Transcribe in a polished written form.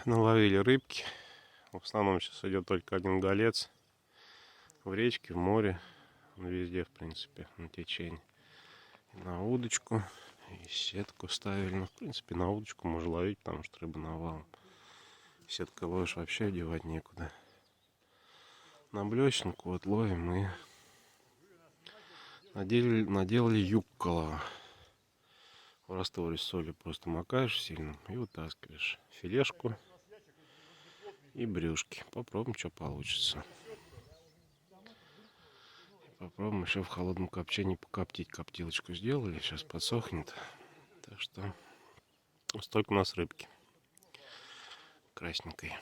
наловили рыбки. В основном сейчас идет только один голец. В речке, в море. Везде, в принципе, на течении. И на удочку, и сетку ставили. Ну, в принципе, на удочку можно ловить, потому что рыба навалом. Сеткой ловишь, вообще одевать некуда. На блесенку вот ловим и наделали юккола. В растворе соли просто макаешь сильно и вытаскиваешь филешку и брюшки. Попробуем, что получится. Попробуем еще в холодном копчении покоптить. Коптилочку сделали, сейчас подсохнет. Так что столько у нас рыбки красненькой.